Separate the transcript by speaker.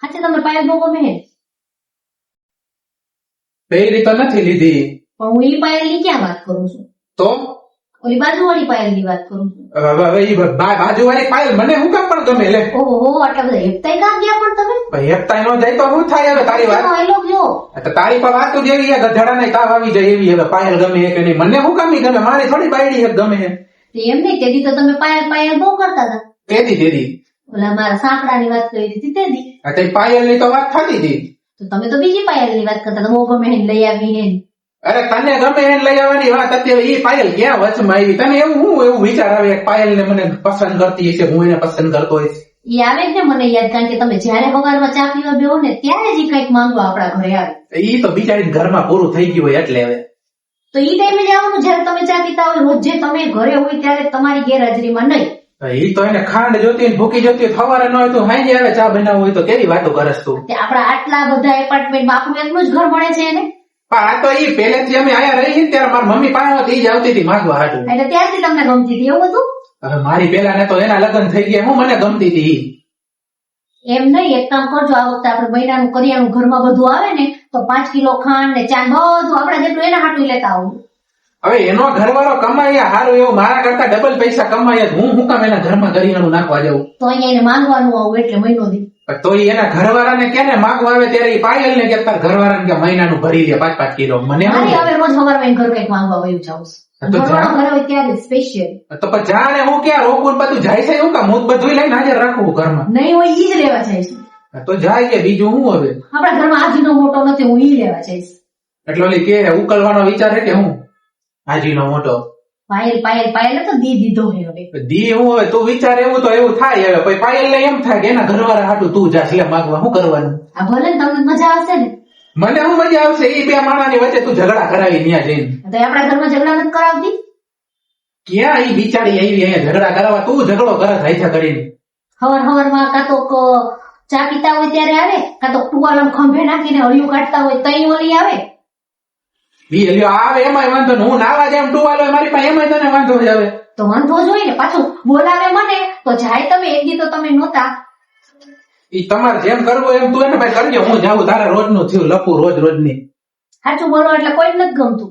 Speaker 1: હાચે તમને પાયલ બહુ ગમે હે?
Speaker 2: પહેરી તો નથી લીધી.
Speaker 1: પણ હું ઈ પાયલ ની ક્યાં વાત કરું છું?
Speaker 2: તો
Speaker 1: ઓલી બાજુવાળી પાયલ ની વાત કરું છું.
Speaker 2: હવે ઈ બાજુવાળી પાયલ મને હું કામ પણ ગમે લે.
Speaker 1: ઓહો આટલા બધા હેપતાઈ કામ ગયા પણ તમે?
Speaker 2: ભાઈ હેપતાઈ નો જાય તો શું થાય હવે તારી વાત?
Speaker 1: ડાયલોગ જો
Speaker 2: તો તારી પર વાત તો જેવી ગધેડા નહીં તાવ આવી જાય એવી હવે પાયલ ગમે કે નહીં મને હું કામ ઈ ગમે મારી થોડી બાયડી ગમે હે.
Speaker 1: એમ નહીં તેથી તો તમે પાયલ પાયલ બહુ કરતા હતા.
Speaker 2: તેદી
Speaker 1: ઓલા મારા સાંકડાની વાત કરી હતી તેથી.
Speaker 2: આ તે પાયલ ની તો વાત થતી હતી.
Speaker 1: તો તમે તો બીજી પાયલ ની વાત કરતા હતા. બહુ ગમે હે લઈ આવી હે.
Speaker 2: અરે તને ગમે એને લઈ આવવાની વાત અત્યારે ઈ પાયલ ક્યાં વચમાં આવી? તને એવું વિચાર આવે પાયલ ને મને પસંદ કરતી હશે હું એને પસંદ કરતો હોઈશ?
Speaker 1: ઈ આવે જ ને મને યાદ કારણ કે તમે જયારે સવારમાં ચા પીવા બેહો ને ત્યારે જ ઈ કંઈક માંગવા આપણા ઘરે આવે.
Speaker 2: ઈ તો બિચારી ઘરમાં પૂરું થઈ ગયું હોય એટલે હવે
Speaker 1: તો ઈ ટાઈમે જ આવવાનું જયારે તમે ચા પીતા હોય રોજ જે તમે ઘરે હોય ત્યારે તમારી ગેરહાજરીમાં નહીં.
Speaker 2: ઈ તો એને ખાંડ જોતી હોય ભૂકી જોતી હોય સવારે ન હોય તો હાંજે આવે ચા બનાવવું હોય તો કેવી વાતો કરસ તું?
Speaker 1: આપડા આટલા બધા એપાર્ટમેન્ટમાં આપણું એકલું જ ઘર મળે છે એને.
Speaker 2: પણ આ તો ઈ પહેલેથી અમે આયા રહી ને ત્યારે મારી મમ્મી પાસે ઈ જ આવતી હતી માંગવા હાટું.
Speaker 1: એટલે ત્યારથી તમને ગમતી હતી એવું હતું?
Speaker 2: હવે મારી પેલા ને તો એના લગ્ન થઈ ગયા હું મને ગમતી હતી.
Speaker 1: એમ નહીં એક કામ કરજો આ વખતે આપણે મહિનાનું કરિયાણું ઘરમાં બધું આવે ને તો 5 કિલો ખાંડ ને ચા બધું આપડા જેટલું એના હાટું લેતા આવું.
Speaker 2: હવે એનો ઘરવાળો કમાયા હારું એવું મારા કરતા ડબલ પૈસા કમાયા હું કામ એના ઘરમાં કરિયાણું નાખવા જાઉં?
Speaker 1: તો અહીંયા એને માંગવાનું આવું એટલે મહિનો દી.
Speaker 2: તો એના ઘરવાળાને કેને માંગવા આવે ત્યારે પાયલ ને કે તાર ઘરવાળાને કે મહિનાનું ભરી લે 5-5 કિલો. મને
Speaker 1: હવે રોજ સવારમાં ઘર કઈક માંગવા વયું જાઉં ઘર હોય ત્યારે સ્પેશિયલ.
Speaker 2: તો પણ જાણે હું ક્યાં રોકું બધું જાય છે એવું કામ હું બધું લઈને હાજર રાખવું ઘરમાં?
Speaker 1: નહીં હોય ઈ જ લેવા જાય છે.
Speaker 2: તો જાય કે બીજું હું હવે
Speaker 1: આપડા ઘરમાં હાજીનો મોટો નથી હું ઈ લેવા જઈશ.
Speaker 2: એટલે ઓલી કે ઉકલવાનો વિચાર છે કે હું હાજીનો મોટો?
Speaker 1: પાયલ પાયલ પાયલ તો દી દીધો હે હવે.
Speaker 2: દી હું હવે તું વિચાર એવું તો એવું થાય હવે પછી પાયલ ને એમ થાય કે એના ઘરવાળા હાટું તું જા એટલે માગવા શું કરવાનું?
Speaker 1: આ ભલે ને તમને મજા આવશે ને.
Speaker 2: મને શું મજા આવશે? એ બે માણાની વચ્ચે તું ઝઘડા કરાવી ત્યાં જઈને.
Speaker 1: તો આપડા ઘરમાં ઝઘડા નથી કરાવતી?
Speaker 2: ક્યાં ઈ બિચારી આવી અહીંયા ઝઘડા કરાવવા? તું ઝઘડો કરત હાઈથા કરીને.
Speaker 1: હવારમાં કાં તો ચા પીતા હોય ત્યારે આવે કાં તો ટુવાલ ખંભે નાખીને હળિયું કાઢતા હોય તઈ ઓલી આવે.
Speaker 2: ઈ લ્યો આવે એમાંય વાંધો ને હું નાવા જેમ ટુવાલો મારી પાસે એમાંય તને વાંધો જ આવે.
Speaker 1: તો વાંધો જ હોય ને પાછું બોલાવે મને તો જાય તમે એક દી તો તમે નહોતા.
Speaker 2: ઈ તમારે જેમ કરવું એમ તું એને ભાઈ કરજો હું જાઉં તારા રોજનું થયું લપું રોજની.
Speaker 1: સાચું બોલો એટલે કોઈ નથી ગમતું.